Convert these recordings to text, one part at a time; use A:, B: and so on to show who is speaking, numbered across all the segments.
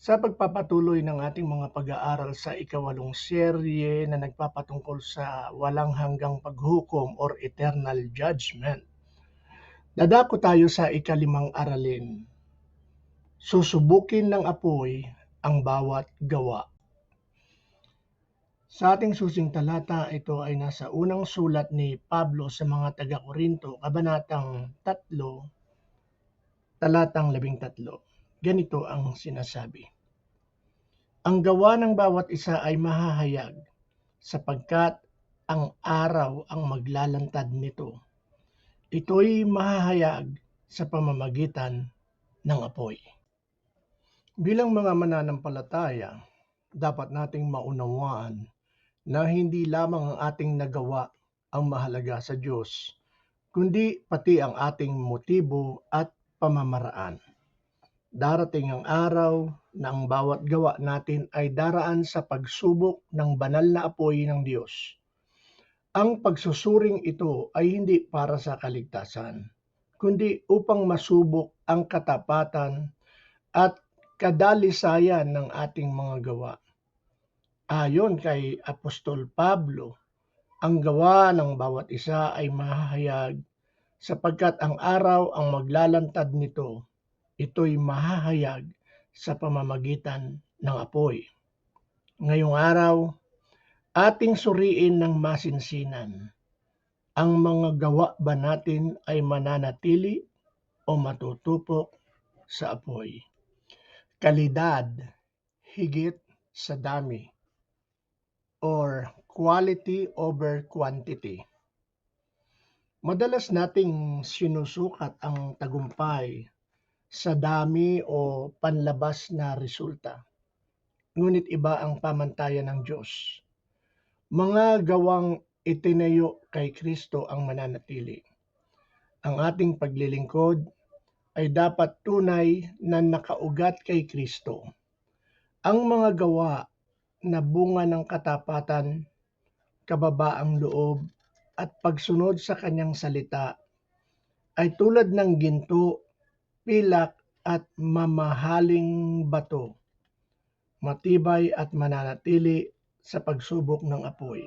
A: Sa pagpapatuloy ng ating mga pag-aaral sa ikawalong serye na nagpapatungkol sa walang hanggang paghukom or eternal judgment, dadako tayo sa ikalimang aralin. Susubukin ng apoy ang bawat gawa. Sa ating susing talata, ito ay nasa unang sulat ni Pablo sa mga taga-Korinto, kabanatang 3, talatang 13. Ganito ang sinasabi. Ang gawa ng bawat isa ay mahahayag, sapagkat ang araw ang maglalantad nito. Ito'y mahahayag sa pamamagitan ng apoy. Bilang mga mananampalataya, dapat nating maunawaan na hindi lamang ang ating nagawa ang mahalaga sa Diyos, kundi pati ang ating motibo at pamamaraan. Darating ang araw na ang bawat gawa natin ay daraan sa pagsubok ng banal na apoy ng Diyos. Ang pagsusuring ito ay hindi para sa kaligtasan, kundi upang masubok ang katapatan at kadalisayan ng ating mga gawa. Ayon kay Apostol Pablo, ang gawa ng bawat isa ay mahahayag sapagkat ang araw ang maglalantad nito. Ito'y mahahayag sa pamamagitan ng apoy. Ngayong araw, ating suriin ng masinsinan. Ang mga gawa ba natin ay mananatili o matutupok sa apoy? Kalidad higit sa dami, or quality over quantity. Madalas nating sinusukat ang tagumpay sa dami o panlabas na resulta. Ngunit iba ang pamantayan ng Diyos. Mga gawang itinayo kay Kristo ang mananatili. Ang ating paglilingkod ay dapat tunay na nakaugat kay Kristo. Ang mga gawa na bunga ng katapatan, kababaang loob, at pagsunod sa kanyang salita ay tulad ng ginto, pilak at mamahaling bato, matibay at mananatili sa pagsubok ng apoy.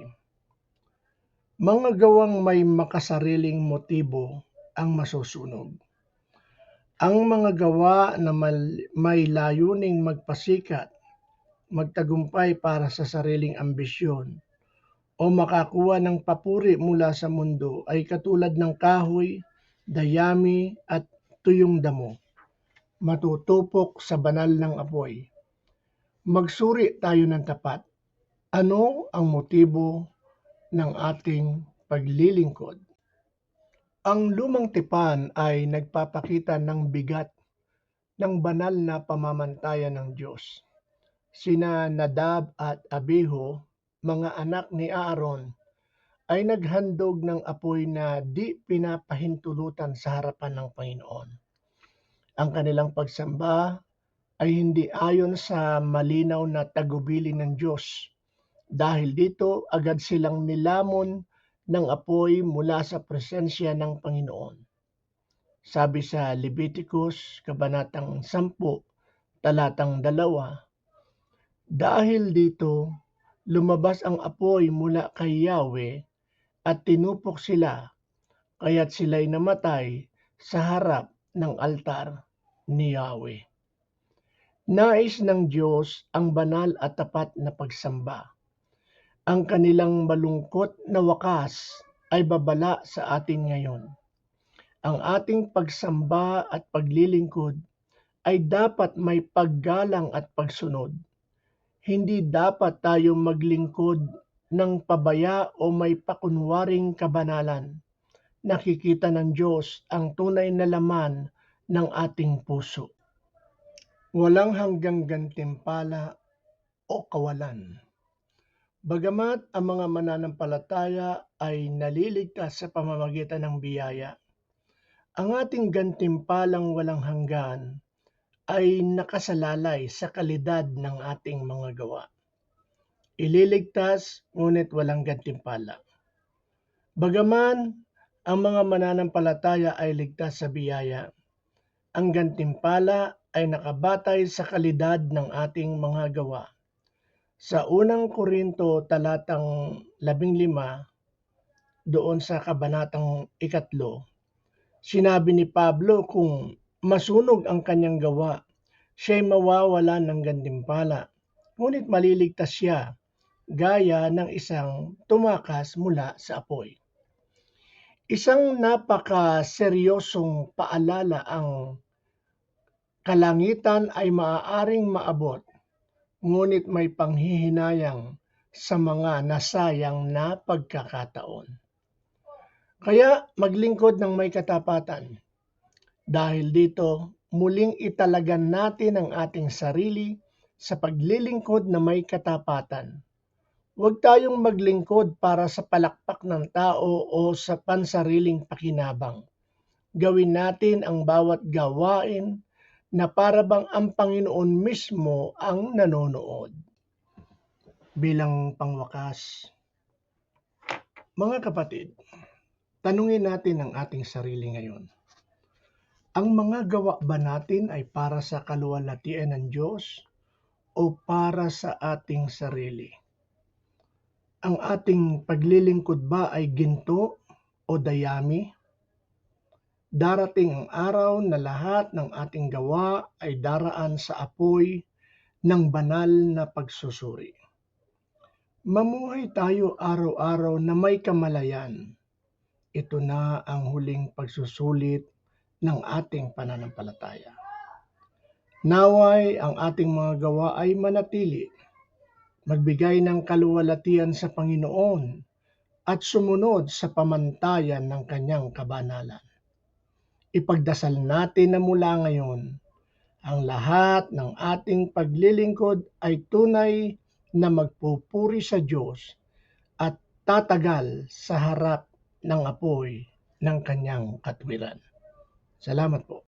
A: Mga gawang may makasariling motibo ang masusunog. Ang mga gawa na may layuning magpasikat, magtagumpay para sa sariling ambisyon, o makakuha ng papuri mula sa mundo ay katulad ng kahoy, dayami at tuyong damo, matutupok sa banal ng apoy. Magsuri tayo ng tapat. Ano ang motibo ng ating paglilingkod? Ang lumang tipan ay nagpapakita ng bigat ng banal na pamamantayan ng Diyos. Sina Nadab at Abihu, mga anak ni Aaron, ay naghandog ng apoy na di pinapahintulutan sa harapan ng Panginoon. Ang kanilang pagsamba ay hindi ayon sa malinaw na tagubilin ng Diyos. Dahil dito, agad silang nilamon ng apoy mula sa presensya ng Panginoon. Sabi sa Leviticus, kabanatang 10, talatang 2, dahil dito, lumabas ang apoy mula kay Yahweh at tinupok sila, kaya't sila'y namatay sa harap ng altar ni Yahweh. Nais ng Diyos ang banal at tapat na pagsamba. Ang kanilang malungkot na wakas ay babala sa atin ngayon. Ang ating pagsamba at paglilingkod ay dapat may paggalang at pagsunod. Hindi dapat tayo maglingkod ng pabaya o may pakunwaring kabanalan. Nakikita ng Diyos ang tunay na laman ng ating puso. Walang hanggang gantimpala o kawalan. Bagamat ang mga mananampalataya ay naliligtas sa pamamagitan ng biyaya, ang ating gantimpalang walang hanggan ay nakasalalay sa kalidad ng ating mga gawa. Ililigtas ngunit walang gantimpala. Bagaman ang mga mananampalataya ay ligtas sa biyaya, ang gantimpala ay nakabatay sa kalidad ng ating mga gawa. Sa unang Korinto talatang 15, doon sa kabanatang 3, sinabi ni Pablo kung masunog ang kanyang gawa, siya'y mawawalan ng gantimpala, ngunit maliligtas siya gaya ng isang tumakas mula sa apoy. Isang napakaseryosong paalala ang kalangitan ay maaaring maabot, ngunit may panghihinayang sa mga nasayang na pagkakataon. Kaya maglingkod ng may katapatan. Dahil dito, muling italagan natin ang ating sarili sa paglilingkod na may katapatan. Huwag tayong maglingkod para sa palakpak ng tao o sa pansariling pakinabang. Gawin natin ang bawat gawain na para bang ang Panginoon mismo ang nanonood. Bilang pangwakas, mga kapatid, tanungin natin ang ating sarili ngayon. Ang mga gawa ba natin ay para sa kaluwalhatian ng Diyos o para sa ating sarili? Ang ating paglilingkod ba ay ginto o dayami? Darating ang araw na lahat ng ating gawa ay daraan sa apoy ng banal na pagsusuri. Mamuhay tayo araw-araw na may kamalayan. Ito na ang huling pagsusulit ng ating pananampalataya. Naway ang ating mga gawa ay manatili, magbigay ng kaluwalhatian sa Panginoon at sumunod sa pamantayan ng kanyang kabanalan. Ipagdasal natin na mula ngayon, ang lahat ng ating paglilingkod ay tunay na magpupuri sa Diyos at tatagal sa harap ng apoy ng kanyang katwiran. Salamat po.